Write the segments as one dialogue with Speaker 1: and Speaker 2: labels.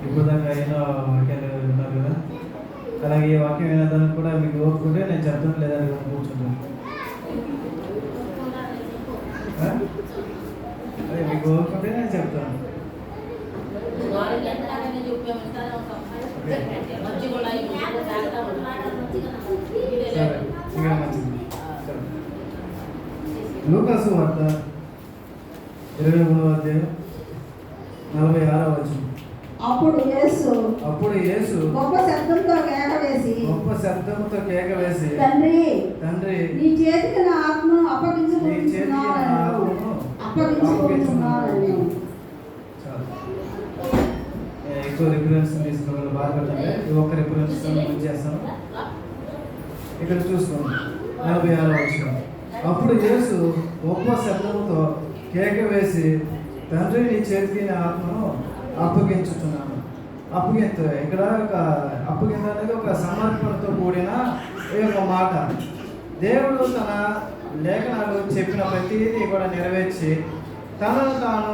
Speaker 1: ఇప్పుడు దాకా అయినా వాక్యాలు విన్నారు కదా. అలాగే ఈ వాక్యం వినడానికి కూడా మీకు ఓపుకుంటే నేను చెప్తాను, లేదని కూర్చుంటాను. అదే మీకు ఓపుకుంటే నేను చెప్తాను. ఇంకా మంచిది. లూకాసు వార్త 23వ అధ్యాయం 46వ వచనం.
Speaker 2: అప్పుడు యేసు
Speaker 1: గొప్ప శబ్దంతో కేక వేసి తండ్రి
Speaker 2: నీ చేతికి నా ఆత్మను అప్పగించుకుంటున్నాను.
Speaker 1: ఎక్కువ రిఫరెన్స్ తీసుకోవాలి బాధపడుతుంటే ఒక్క రిఫరెన్స్ చేస్తాను. ఇక్కడ చూసుకోండి 46వ వచనం. అప్పుడు యేసు గొప్ప శబ్దంతో కేక వేసి తండ్రి నీ చేతికి నా ఆత్మను అప్పగించుతున్నాను. ఇక్కడ ఒక అప్పగింత అనేది ఒక సమర్పణతో కూడిన ఒక మాట. దేవుడు తన లేఖనాలు చెప్పిన ప్రతిదీ కూడా నెరవేర్చి తనను తాను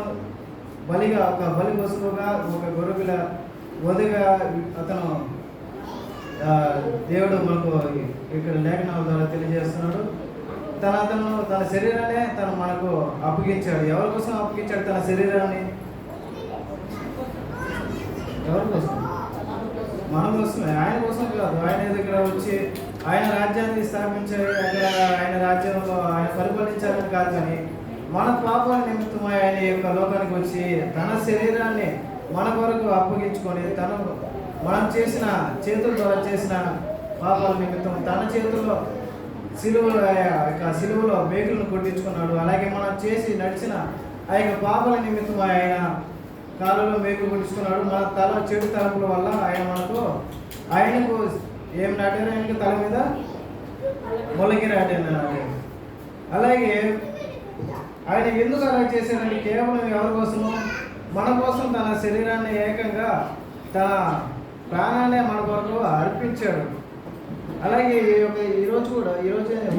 Speaker 1: బలిగా, ఒక బలి వస్తువుగా, ఒక గొర్రెల వదిగా అతను దేవుడు మనకు ఇక్కడ లేఖనాల ద్వారా తెలియజేస్తున్నాడు. తన శరీరాన్ని తను మనకు అప్పగించాడు. ఎవరి కోసం అప్పగించాడు తన శరీరాన్ని? ఎవరి కోసం? మన కోసమే. ఆయన కోసం కాదు. ఆయన దగ్గర వచ్చి ఆయన రాజ్యాన్ని స్థాపించాలి, అక్కడ ఆయన రాజ్యంలో ఆయన పరిపాలించాలని కాదు, కానీ మన పాపాల నిమిత్తమై ఆయన యొక్క లోకానికి వచ్చి తన శరీరాన్ని మన కొరకు అప్పగించుకొని మనం చేసిన చేతుల ద్వారా చేసిన పాపాల నిమిత్తం తన చేతుల్లో సిలువలో మేకులను కొట్టించుకున్నాడు. అలాగే మనం చేసి నడిచిన ఆ యొక్క పాపాల నిమిత్తం ఆయన కాళ్ళలో మేకులు కొట్టించుకున్నాడు. మన చెడు తలపుల వల్ల ఆయనకు ఏం నాటారు? ఆయనకి తల మీద మొలకి నాటారు. అలాగే ఆయన ఎందుకు అలా చేశారంటే కేవలం ఎవరి కోసము? మన కోసం తన శరీరాన్ని ఏకంగా తన ప్రాణాన్ని మన కొరకు అర్పించాడు. అలాగే ఈరోజు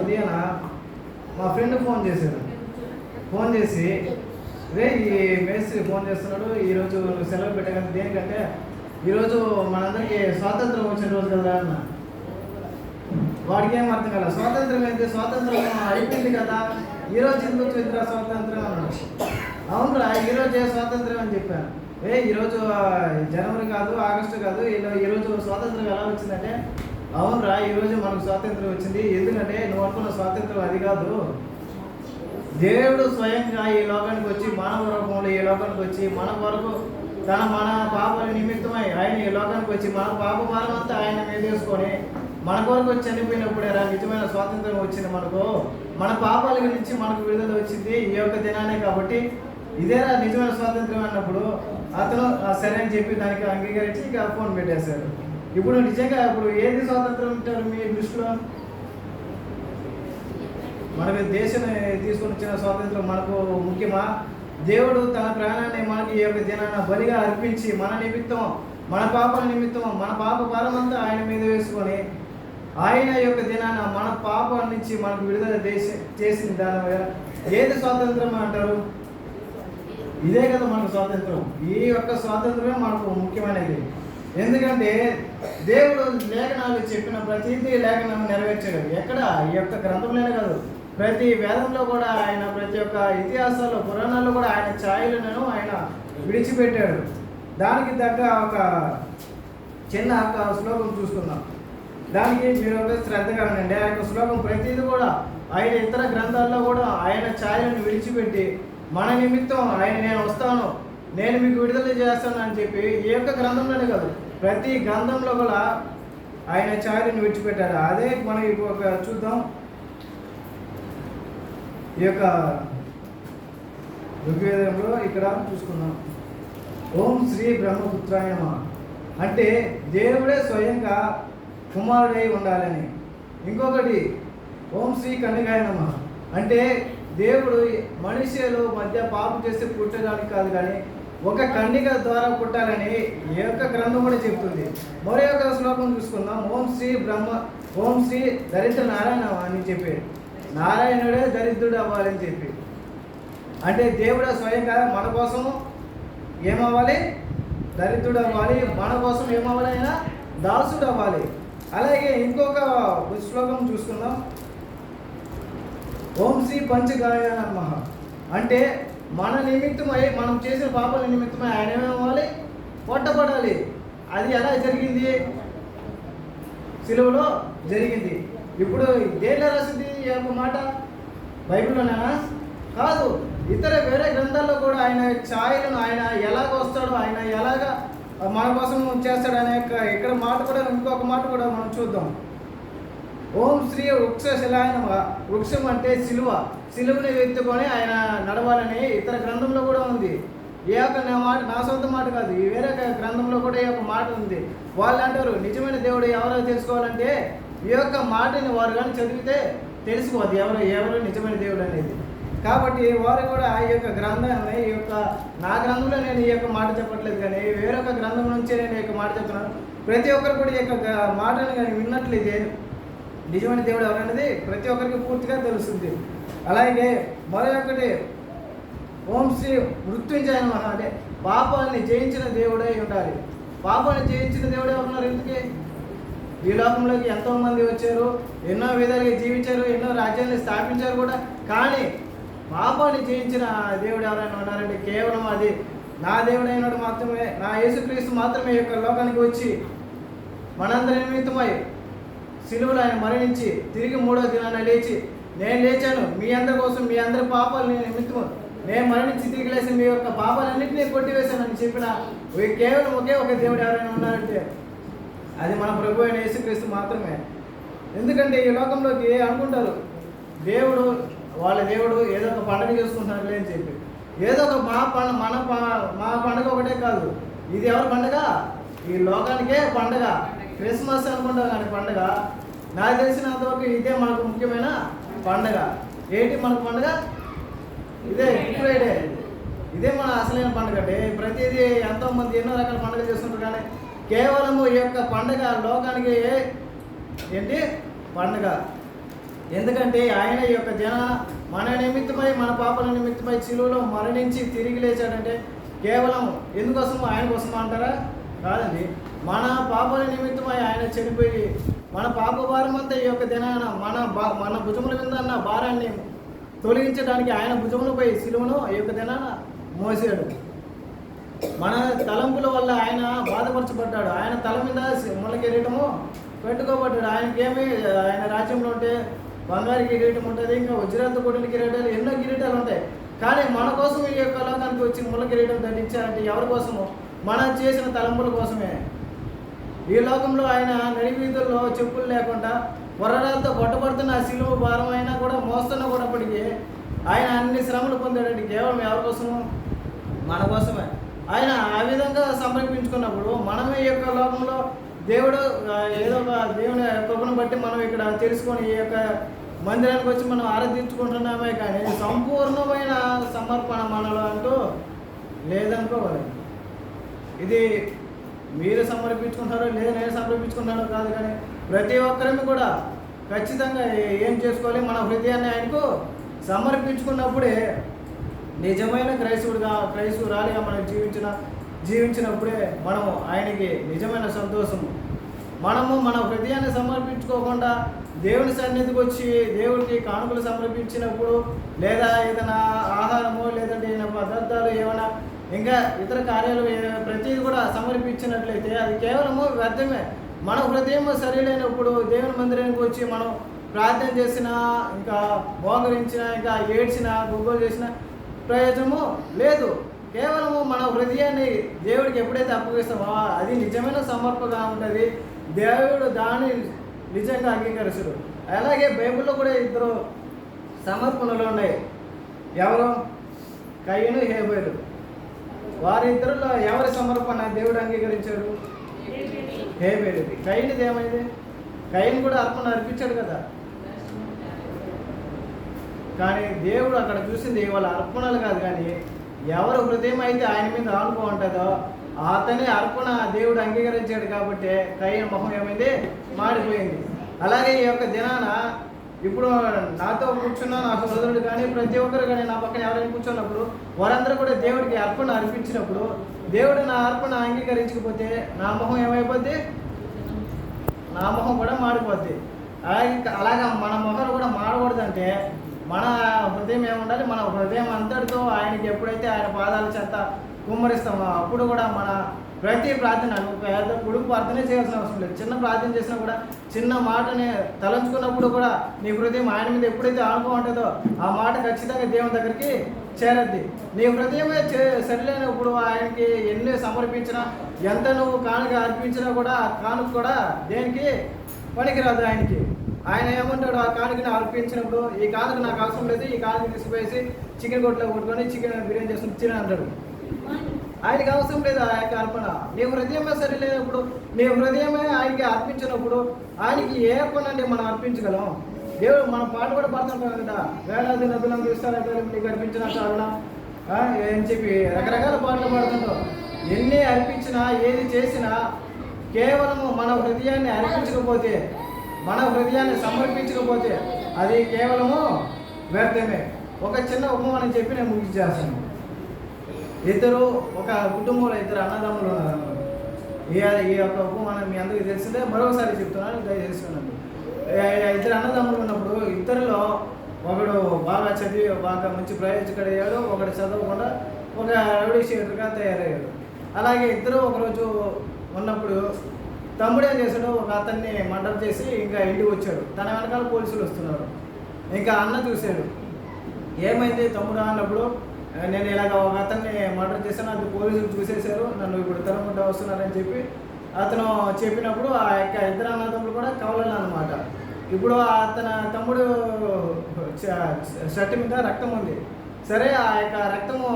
Speaker 1: ఉదయాన మా ఫ్రెండ్ ఫోన్ చేసి ఈ మేస్త్రి ఫోన్ చేస్తున్నాడు, ఈరోజు నువ్వు సెలవు పెట్టగలరు దేనికంటే ఈరోజు మనందరికీ స్వాతంత్రం వచ్చిన రోజు కదా అన్న. వాడికి ఏం అర్థం కదా, స్వాతంత్రం అయితే స్వాతంత్రం అయిపోయింది కదా, ఈరోజు ఎందుకు వచ్చిందిరా స్వాతంత్రం అన్నాడు. అవునురా ఈరోజే స్వాతంత్రం అని చెప్పాను. ఈరోజు జనవరి కాదు, ఆగస్టు కాదు, ఈరోజు స్వాతంత్రం ఎలా వచ్చిందంటే అవునురా ఈరోజు మనకు స్వాతంత్రం వచ్చింది. ఎందుకంటే నువ్వు అనుకున్న స్వాతంత్రం అది కాదు. దేవుడు స్వయంగా ఈ లోకానికి వచ్చి మానవ రూపంలో ఈ లోకానికి వచ్చి మన కొరకు మన పాపాల నిమిత్తమై ఆయన ఈ లోకానికి వచ్చి మన పాప భారం అంతా ఆయన మీద తీసుకొని మన కొరకు వచ్చి చనిపోయినప్పుడే నిజమైన స్వాతంత్రం వచ్చింది. మన పాపాల గురించి మనకు విడుదల వచ్చింది ఈ యొక్క దినానే. కాబట్టి ఇదేరా నిజమైన స్వాతంత్రం అన్నప్పుడు అతను సరే అని చెప్పి దానికి అంగీకరించి ఇక ఫోన్ పెట్టేశారు. ఇప్పుడు నిజంగా ఏది స్వాతంత్రం ఉంటారు మీ దృష్టిలో? మనకు దేశం తీసుకొని వచ్చిన స్వాతంత్రం మనకు ముఖ్యమా? దేవుడు తన ప్రాణాన్ని మనకి ఈ యొక్క దినాన బలిగా అర్పించి మన నిమిత్తం, మన పాపల నిమిత్తం, మన పాప భారమంతా ఆయన మీద వేసుకొని ఆయన యొక్క దినాన మన పాపం నుంచి మనకు విడుదల చేసిన దాని ఏది స్వాతంత్రం అంటారు? ఇదే కదా మనకు స్వాతంత్రం. ఈ యొక్క స్వాతంత్రమే మనకు ముఖ్యమైనది. ఎందుకంటే దేవుడు లేఖనాలు చెప్పిన ప్రతిదీ లేఖనం నెరవేర్చాడు. ఎక్కడ? ఈ యొక్క గ్రంథంలోనే కాదు, ప్రతి వేదంలో కూడా ఆయన, ప్రతి ఒక్క ఇతిహాసాల్లో, పురాణాల్లో కూడా ఆయన ఛాయలను ఆయన విడిచిపెట్టాడు. దానికి తగ్గ ఒక చిన్న శ్లోకం చూసుకుందాం. దానికి మీరు శ్రద్ధగా ఉండండి. ఆ యొక్క శ్లోకం ప్రతిదీ కూడా ఆయన ఇతర గ్రంథాల్లో కూడా ఆయన ఛాయలను విడిచిపెట్టి మన నిమిత్తం ఆయన నేను వస్తాను, నేను మీకు విడుదల చేస్తాను అని చెప్పి ఈ యొక్క గ్రంథంలోనే కాదు ప్రతి గ్రంథంలో కూడా ఆయన ఛాయలను విడిచిపెట్టాడు. అదే మనం ఒక చూద్దాం. ఈ యొక్క ఋగ్వేదంలో ఇక్కడ చూసుకుందాం. ఓం శ్రీ బ్రహ్మపుత్రాయ నమః అంటే దేవుడే స్వయంగా కుమారుడై ఉండాలని. ఇంకొకటి ఓం శ్రీ కన్యకాయ నమః అంటే దేవుడు మనుషులు మధ్య పాపం చేస్తే పుట్టడానికి కాదు, కానీ ఒక కన్యక ద్వారా పుట్టాలని ఈ యొక్క గ్రంథం కూడా చెప్తుంది. మరో యొక్క శ్లోకం చూసుకుందాం. ఓం శ్రీ దరిద్ర నారాయణ అని చెప్పి నారాయణుడే దరిద్రుడు అవ్వాలని చెప్పి. అంటే దేవుడు స్వయంగా మన కోసం ఏమవ్వాలి? దరిద్రుడు అవ్వాలి. మన కోసం ఏమవ్వాలి? అయినా దాసుడు అవ్వాలి. అలాగే ఇంకొక శ్లోకం చూసుకుందాం. ఓం శ్రీ పంచగాయ నమః. అంటే మన నిమిత్తమై, మనం చేసిన పాపాల నిమిత్తమై ఆయన ఏమవ్వాలి? కొట్టబడాలి. అది ఎలా జరిగింది? సిలువలో జరిగింది. ఇప్పుడు దేనిలో రాసింది ఈ యొక్క మాట? బైబిల్లోనేనా? కాదు, ఇతర వేరే గ్రంథాల్లో కూడా ఆయన ఛాయలను, ఆయన ఎలాగ వస్తాడో, ఆయన ఎలాగ మన కోసం చేస్తాడు అనే ఇక్కడ మాట కూడా, ఇంకొక మాట కూడా మనం చూద్దాం. ఓం శ్రీ వృక్షశిలాయ నమః. వృక్షం అంటే సిలువ. సిలువని ఎత్తుకొని ఆయన నడవాలని ఇతర గ్రంథంలో కూడా ఉంది. ఈ యొక్క నా మాట నా సొంత మాట కాదు, ఈ వేరే గ్రంథంలో కూడా ఈ యొక్క మాట ఉంది. వాళ్ళు అంటారు నిజమైన దేవుడు ఎవరో తెలుసుకోవాలంటే ఈ యొక్క మాటని వారు కానీ చదివితే తెలుసుకోవద్దు ఎవరు నిజమైన దేవుడు అనేది. కాబట్టి వారు కూడా ఈ యొక్క గ్రంథాన్ని, ఈ యొక్క నా గ్రంథంలో నేను ఈ యొక్క మాట చెప్పట్లేదు, కానీ వేరొక గ్రంథం నుంచే నేను ఈ యొక్క మాట చెప్తున్నాను. ప్రతి ఒక్కరు కూడా ఈ యొక్క మాటను కానీ విన్నట్లయితే నిజమైన దేవుడు ఎవరనేది ప్రతి ఒక్కరికి పూర్తిగా తెలుస్తుంది. అలాగే మరొకటి, ఓం శ్రీ మృత్యుంజయ నమః. అంటే పాపాన్ని జయించిన దేవుడే ఉండాలి. పాపాన్ని జయించిన దేవుడే ఉన్నారు. ఎందుకే? ఈ లోకంలోకి ఎంతోమంది వచ్చారు, ఎన్నో విధాలుగా జీవించారు, ఎన్నో రాజ్యాన్ని స్థాపించారు కూడా. కానీ పాపాన్ని జయించిన దేవుడు ఎవరైనా ఉన్నారంటే కేవలం అది నా దేవుడు అయినాడు మాత్రమే, నా యేసుక్రీస్తు మాత్రమే ఈ యొక్క లోకానికి వచ్చి మనందరి నిమిత్తమై సిలువలో ఆయన మరణించి తిరిగి 3వ దినాన లేచి, నేను లేచాను మీ అందరి కోసం, మీ అందరి పాపాలు నేను నిమిత్తము నేను మరణించి తిరిగి లేచి మీ యొక్క పాపాలన్నింటినీ కొట్టివేశానని చెప్పిన కేవలం ఒకే ఒక దేవుడు ఎవరైనా ఉన్నారంటే అది మన ప్రభు అయిన యేసుక్రీస్తు మాత్రమే. ఎందుకంటే ఈ లోకంలోకి అనుకుంటారు దేవుడు, వాళ్ళ దేవుడు ఏదో ఒక పండుగ చేసుకుంటున్నారు అని చెప్పి. ఏదో ఒక మా పండుగ ఒకటే కాదు, ఇది ఎవరి పండుగ? ఈ లోకానికే పండుగ. క్రిస్మస్ అనుకుంటారు కానీ పండుగ నాకు తెలిసినంతవరకు ఇదే మనకు ముఖ్యమైన పండుగ. ఏంటి మనకు పండుగ? ఇదే గుడ్ ఫ్రైడే. ఇదే మన అసలైన పండుగ. అంటే ప్రతిదీ ఎంతోమంది ఎన్నో రకాల పండుగలు చేస్తుంటారు, కానీ కేవలము ఈ యొక్క పండుగ లోకానికి ఏంటి పండుగ? ఎందుకంటే ఆయన ఈ యొక్క మన నిమిత్తమై, మన పాపల నిమిత్తమై సిలువలో మరణించి తిరిగి లేచాడంటే కేవలం ఎందుకోసం? ఆయన కోసం అంటారా? కాదండి. మన పాపల నిమిత్తమై ఆయన చనిపోయి మన పాప భారం అంతా ఈ యొక్క దినాన మన భుజముల మీద ఉన్న భారాన్ని తొలగించడానికి ఆయన భుజములపై సిలువను ఈ యొక్క దినాన మోసాడు. మన తలంపుల వల్ల ఆయన బాధపరచబడ్డాడు. ఆయన తల మీద ముళ్ళ కిరీటము పెట్టుకోబడ్డాడు. ఆయనకేమి, ఆయన రాజ్యంలో ఉంటే బంగారు కిరీటం ఉంటుంది, ఇంకా వజ్రాలతో కూడిన కిరీటాలు, ఎన్నో కిరీటాలు ఉంటాయి. కానీ మన కోసం ఈ యొక్క లోకానికి వచ్చి ముళ్ళ కిరీటం ధరించారంటే ఎవరి కోసము? మనం చేసిన తలంపుల కోసమే. ఈ లోకంలో ఆయన నడివీధుల్లో చెప్పులు లేకుండా వరడాలతో కొట్టబడుతున్న ఆ సిలువ భారం అయినా కూడా మోస్తున్నా కూడాప్పటికీ ఆయన అన్ని శ్రమలు పొందాడండి. కేవలం ఎవరి కోసము? మన కోసమే. ఆయన ఆ విధంగా సమర్పించుకున్నప్పుడు మనమే ఈ యొక్క లోకంలో దేవుడు ఏదో ఒక దేవుని కృపను బట్టి మనం ఇక్కడ తెలుసుకొని ఈ యొక్క మందిరానికి వచ్చి మనం ఆరాధించుకుంటున్నామే, కానీ సంపూర్ణమైన సమర్పణ మనలో అంటూ లేదనుకోవాలి. ఇది మీరు సమర్పించుకుంటారో లేదా నేను సమర్పించుకుంటానో కాదు, కానీ ప్రతి ఒక్కరిని కూడా ఖచ్చితంగా ఏం చేసుకోవాలి? మన హృదయాన్ని ఆయనకు సమర్పించుకున్నప్పుడే నిజమైన క్రైస్తవురాలిగా మనం జీవించినప్పుడే మనము ఆయనకి నిజమైన సంతోషము. మనము మన హృదయాన్ని సమర్పించుకోకుండా దేవుని సన్నిధికి వచ్చి దేవుడికి కానుకలు సమర్పించినప్పుడు, లేదా ఏదైనా ఆహారము, లేదంటే ఏదైనా పదార్థాలు, ఏమైనా ఇంకా ఇతర కార్యాలు ప్రతిదీ కూడా సమర్పించినట్లయితే అది కేవలము వ్యర్థమే. మన హృదయం సరిలేనప్పుడు దేవుని మందిరానికి వచ్చి మనం ప్రార్థన చేసినా, ఇంకా మోకరించినా, ఇంకా ఏడ్చినా, గుగ్గోలు చేసినా ప్రయోజనము లేదు. కేవలము మన హృదయాన్ని దేవుడికి ఎప్పుడైతే అప్పగిస్తామో అది నిజమైన సమర్పగా ఉంటుంది. దేవుడు దాన్ని నిజంగా అంగీకరిస్తాడు. అలాగే బైబిల్లో కూడా 2 సమర్పణలు ఉన్నాయి. ఎవరు? కయీను, హేబేలు. వారిద్దరిలో ఎవరి సమర్పణ దేవుడు అంగీకరించాడు? హేబేలుది. కయీనుది ఏమైంది? కయీను కూడా అర్పణ అర్పించాడు కదా, కానీ దేవుడు అక్కడ చూసింది వాళ్ళ అర్పణలు కాదు, కానీ ఎవరు హృదయం అయితే ఆయన మీద ఆనుకో ఉంటుందో అతని అర్పణ దేవుడు అంగీకరించాడు. కాబట్టి కయీను మొహం ఏమైంది? మాడిపోయింది. అలాగే ఈ యొక్క దినాన ఇప్పుడు నాతో కూర్చున్న నా సోదరుడు కానీ ప్రతి ఒక్కరు కానీ నా పక్కన ఎవరైనా కూర్చున్నప్పుడు వారందరూ కూడా దేవుడికి అర్పణ అర్పించినప్పుడు దేవుడు నా అర్పణ అంగీకరించకపోతే నా మొహం ఏమైపోద్ది? నా మొహం కూడా మాడిపోద్ది. అలాగా మన మొహం కూడా మాడకూడదంటే మన హృదయం ఏముండాలి? మన హృదయం అంతటితో ఆయనకి ఎప్పుడైతే ఆయన పాదాల చెంత కుమ్మరిస్తామో అప్పుడు కూడా మన ప్రతి ప్రార్థన పెద్ద పొడుగు ప్రార్థనే చేయాల్సిన అవసరం లేదు. చిన్న ప్రార్థన చేసినా కూడా చిన్న మాటని తలంచుకున్నప్పుడు కూడా నీ హృదయం ఆయన మీద ఎప్పుడైతే ఆనుకో ఉంటుందో ఆ మాట ఖచ్చితంగా దేవుని దగ్గరికి చేరద్ది. నీ హృదయమే సరిలేనప్పుడు ఆయనకి ఎన్ని సమర్పించినా ఎంత నువ్వు కానుక అర్పించినా కూడా ఆ కానుక కూడా దేనికి పనికిరాదు ఆయనకి. ఆయన ఏమంటాడు? ఆ కానుకని అర్పించినప్పుడు ఈ కానుక నాకు అవసరం లేదు, ఈ కానుక తీసుకుపోయేసి చికెన్ కొట్లో కొట్టుకొని చికెన్ బిర్యానీ చేసుకుని తిన అంటాడు. ఆయనకి అవసరం లేదు ఆ యొక్క అర్పణ. నీ హృదయమే సరిలేనప్పుడు నీ హృదయమే ఆయనకి అర్పించినప్పుడు ఆయనకి ఏ అర్పణ అంటే మనం అర్పించగలం? దేవుడు మన పాట కూడా పాడుతుంటాం కదా, వేలాది నదులను తీస్తారంటే నీకు అర్పించిన కారణం అని చెప్పి రకరకాల పాటలు పాడుతుంటాం. ఎన్ని అర్పించినా ఏది చేసినా కేవలము మన హృదయాన్ని అర్పించకపోతే మన హృదయాన్ని సమర్పించకపోతే అది కేవలము వ్యర్థమే. ఒక చిన్న ఉపమానం చెప్పి నేను ముగించేస్తాను. ఒక కుటుంబంలో ఇద్దరు అన్నదమ్ములు ఉన్నారు. ఈ యొక్క ఉపమానం మీ అందరికీ తెలిసిందే, మరొకసారి చెప్తున్నాను, దయచేస్తున్నాను. ఇద్దరు అన్నదమ్ములు ఉన్నప్పుడు ఇద్దరిలో ఒకడు బాగా చదివి బాగా మంచి ప్రయోజకుడు అయ్యాడు, ఒకడు చదవకుండా ఒక రౌడీ షీటర్గా తయారయ్యాడు. అలాగే ఇద్దరు ఒకరోజు ఉన్నప్పుడు తమ్ముడు ఏం చేశాడు? ఒక అతన్ని మర్డర్ చేసి ఇంకా ఇంటికి వచ్చాడు. తన వెనకాల పోలీసులు వస్తున్నారు. ఇంకా అన్న చూశాడు, ఏమైంది తమ్ముడు అన్నప్పుడు, నేను ఇలాగ ఒక అతన్ని మర్డర్ చేశాను, అది పోలీసులు చూసేశారు, నన్ను ఇప్పుడు తరముంటా వస్తున్నారని చెప్పి అతను చెప్పినప్పుడు ఆ యొక్క ఇద్దరు అన్నదమ్ములు కూడా కవలలు అన్నమాట. ఇప్పుడు అతని తమ్ముడు షర్ట్ మీద రక్తం ఉంది. సరే ఆ యొక్క రక్తము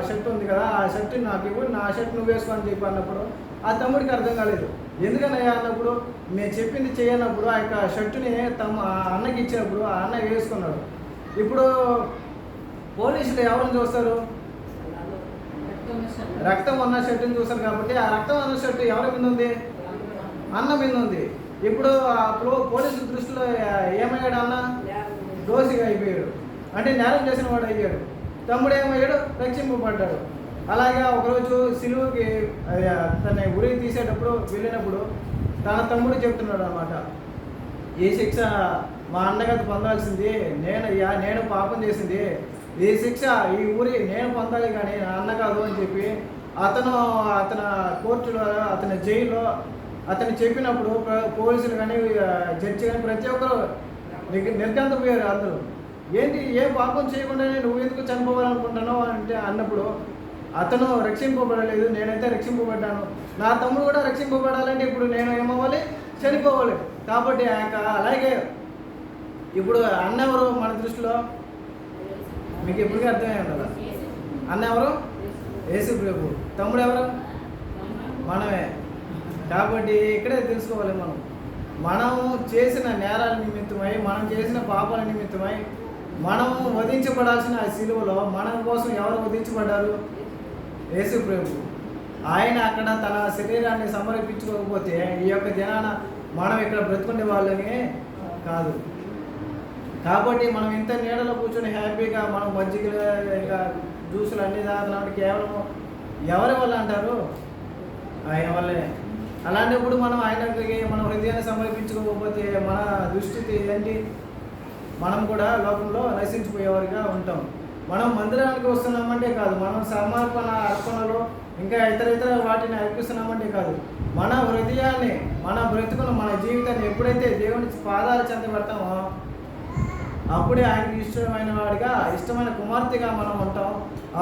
Speaker 1: షర్ట్ ఉంది కదా, ఆ షర్ట్ నాకు ఇప్పుడు నా షర్ట్ నువ్వు వేసుకో అని చెప్పి అన్నప్పుడు ఆ తమ్ముడికి అర్థం కాలేదు. ఎందుకనయ్యా అన్నప్పుడు, నేను చెప్పింది చేయనప్పుడు ఆ యొక్క షర్టుని అన్నకి ఇచ్చినప్పుడు ఆ అన్న వేసుకున్నాడు. ఇప్పుడు పోలీసులు ఎవరిని చూస్తారు? రక్తం ఉన్న షర్టుని చూస్తారు. కాబట్టి ఆ రక్తం ఉన్న షర్టు ఎవరి మీద ఉంది? అన్న మీద ఉంది. ఇప్పుడు ఆ పోలీసుల దృష్టిలో ఏమయ్యాడు? అన్న దోషిగా అయిపోయాడు, అంటే నేరం చేసిన వాడు అయ్యాడు. తమ్ముడు ఏమయ్యాడు? రక్షింపబడ్డాడు. అలాగే ఒకరోజు సిలువకి తన ఉరికి తీసేటప్పుడు వెళ్ళినప్పుడు తన తమ్ముడు చెప్తున్నాడు అన్నమాట, ఈ శిక్ష మా అన్నగత పొందాల్సింది నేనయ్యా, నేను పాపం చేసింది, ఈ శిక్ష ఈ ఊరి నేను పొందాలి కానీ నా అన్న కాదు అని చెప్పి అతను కోర్టులో అతని జైల్లో అతను చెప్పినప్పుడు పోలీసులు కానీ జడ్జి కానీ ప్రతి ఒక్కరు నిర్గంతపోయారు. అందరూ ఏంటి, ఏ పాపం చేయకుండానే నువ్వు ఎందుకు చనిపోవాలనుకుంటున్నావు అంటే అన్నప్పుడు అతను రక్షింపబడలేదు, నేనైతే రక్షింపబడ్డాను, నా తమ్ముడు కూడా రక్షింపబడాలంటే ఇప్పుడు నేను ఏమవ్వాలి? చనిపోవాలి. కాబట్టి అలాగే ఇప్పుడు అన్న ఎవరు మన దృష్టిలో? మీకు ఎప్పటికీ అర్థమై ఉండాలి. అన్న ఎవరు? యేసు ప్రభు. తమ్ముడు ఎవరు? మనమే. కాబట్టి ఇక్కడే తెలుసుకోవాలి, మనము చేసిన నేరాల నిమిత్తమై, మనం చేసిన పాపాల నిమిత్తమై మనము వధించబడాల్సిన ఆ శిలువలో మన కోసం ఎవరు వధించబడ్డారు? యేసు ప్రభు. ఆయన అక్కడ తన శరీరాన్ని సమర్పించుకోకపోతే ఈ యొక్క దినాన మనం ఇక్కడ బ్రతుకునే వాళ్ళని కాదు. కాబట్టి మనం ఇంత నీడలో కూర్చొని హ్యాపీగా మనం మజ్జిగలు ఇంకా జ్యూసులు అన్నీ తాగినప్పుడు కేవలం ఎవరి వల్ల అంటారు? ఆయన వల్లే. అలాంటప్పుడు మనం ఆయనకి మన హృదయాన్ని సమర్పించుకోకపోతే మన దుస్థితి ఏంటి? మనం కూడా లోకంలో నశించిపోయేవారిగా ఉంటాం. మనం మందిరానికి వస్తున్నామంటే కాదు, మనం అర్పణలో ఇంకా ఇతర వాటిని అర్పిస్తున్నామంటే కాదు, మన హృదయాన్ని, మన బ్రతుకును, మన జీవితాన్ని ఎప్పుడైతే దేవుని పాదాల చెంత పెడతామో అప్పుడే ఆయనకి ఇష్టమైన వాడిగా, ఇష్టమైన కుమార్తెగా మనం ఉంటాం.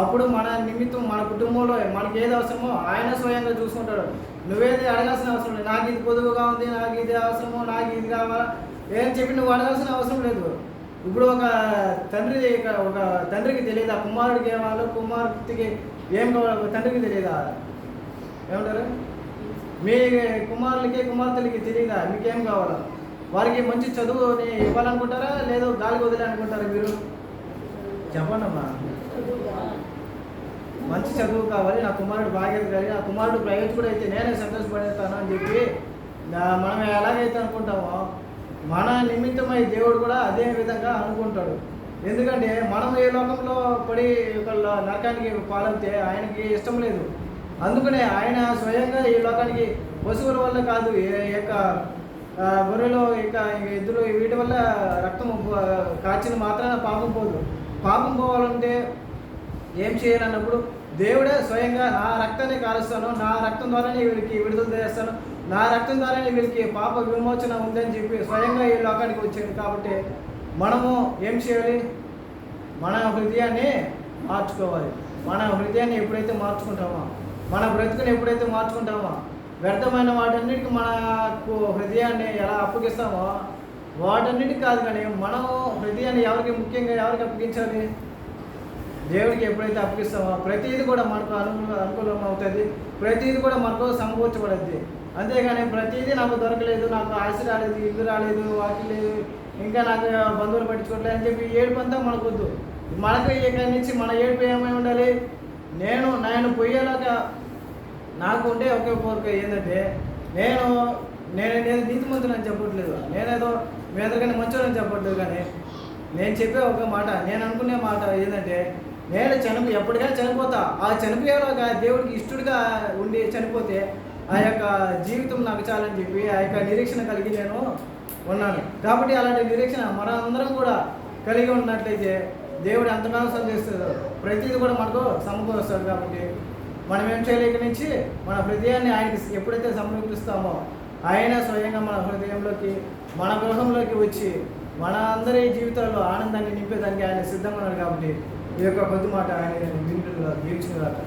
Speaker 1: అప్పుడు మన నిమిత్తం మన కుటుంబంలో మనకి ఏది అవసరమో ఆయన స్వయంగా చూసుకుంటాడు. నువ్వేది అడగాల్సిన అవసరం లేదు. నాకు ఇది పొదువుగా ఉంది, నాకు ఇది అవసరమో, నాకు ఇది కావాలా ఏం చెప్పి నువ్వు అడగాల్సిన అవసరం లేదు. ఇప్పుడు ఒక తండ్రికి తెలియదా కుమారుడికి ఏమాలో, కుమార్తెకి ఏం కావాలో తండ్రికి తెలియదా? ఏమంటారు? మీ కుమార్తెలకి తెలియదా మీకేం కావాలో? వారికి మంచి చదువుని ఇవ్వాలనుకుంటారా, లేదు గాలికి వదిలే అనుకుంటారా? మీరు చెప్పండి అమ్మా. మంచి చదువు కావాలి, నా కుమారుడు బాగా ఎదగాలి, నా కుమారుడు ప్రయోజకుడు అయితే నేనే సంతోషపడేస్తాను అని చెప్పి మనం ఎలాగైతే అనుకుంటామో మన నిమిత్తమై దేవుడు కూడా అదే విధంగా అనుకుంటాడు. ఎందుకంటే మనం ఈ లోకంలో పడి ఒకళ్ళ నరకానికి పాలవుతే ఆయనకి ఇష్టం లేదు. అందుకనే ఆయన స్వయంగా ఈ లోకానికి పశువుల వల్ల కాదు, ఈ యొక్క గొర్రెలు ఎద్దులు వీటి వల్ల రక్తం కాచిన మాత్రాన పాపం పోదు. పాపం పోవాలంటే ఏం చేయాలన్నప్పుడు దేవుడే స్వయంగా నా రక్తాన్ని కాలుస్తాను, నా రక్తం ద్వారానే వీరికి విడుదల చేస్తాను, నా రక్తం ద్వారానే వీరికి పాప విమోచన ఉందని చెప్పి స్వయంగా ఈ లోకానికి వచ్చాడు. కాబట్టి మనము ఏం చేయాలి? మన హృదయాన్ని మార్చుకోవాలి. మన హృదయాన్ని ఎప్పుడైతే మార్చుకుంటామో, మన బ్రతుకుని ఎప్పుడైతే మార్చుకుంటామో, వ్యర్థమైన వాటన్నిటికీ మనకు హృదయాన్ని ఎలా అప్పగిస్తామో వాటన్నిటికి కాదు, కానీ మనం హృదయాన్ని ఎవరికి ముఖ్యంగా ఎవరికి అప్పగించాలి? దేవుడికి ఎప్పుడైతే అప్పగిస్తామో ప్రతిదీ కూడా మనకు అనుకూలం అవుతుంది, ప్రతిదీ కూడా మనకు సమకూర్చబడుద్ది. అంతేగాని ప్రతిదీ నాకు దొరకలేదు, నాకు ఆశ రాలేదు, ఇల్లు రాలేదు, వాకి లేదు, ఇంకా నాకు బంధువులు పట్టించుకోవట్లేదు అని చెప్పి ఏడుపంతా మనకొద్దు. మనకు ఇక్కడి నుంచి మన ఏడుపు ఏమై ఉండాలి? నేను పోయేలాగా నాకు ఉంటే ఒకే కోరిక ఏంటంటే, నేను నీతిమంతులని చెప్పట్లేదు, నేనేదో మీ అందరికన్నా మంచోళ్ళని చెప్పట్లేదు, కానీ నేను చెప్పే ఒక మాట, నేను అనుకునే మాట ఏంటంటే, నేను ఎప్పటికైనా చనిపోతా. ఆ చనిపోయేలాగా దేవుడికి ఇష్టడుగా ఉండి చనిపోతే ఆ యొక్క జీవితం నాకు చాలని చెప్పి ఆ యొక్క నిరీక్షణ కలిగి నేను ఉన్నాను. కాబట్టి అలాంటి నిరీక్షణ మనందరం కూడా కలిగి ఉన్నట్లయితే దేవుడు ఎంతగానో సందేస్తాడు, ప్రతిదీ కూడా మనకు సమకూరుస్తాడు. కాబట్టి మనం ఏం చేయలేక నుంచి మన హృదయాన్ని ఆయనకి ఎప్పుడైతే సమర్పిస్తామో ఆయన స్వయంగా మన హృదయంలోకి, మన గృహంలోకి వచ్చి మన అందరి జీవితాల్లో ఆనందాన్ని నింపేదానికి ఆయన సిద్ధంగా ఉన్నాడు. కాబట్టి ఈ యొక్క కొద్ది మాట ఆయన దీవించుగాక.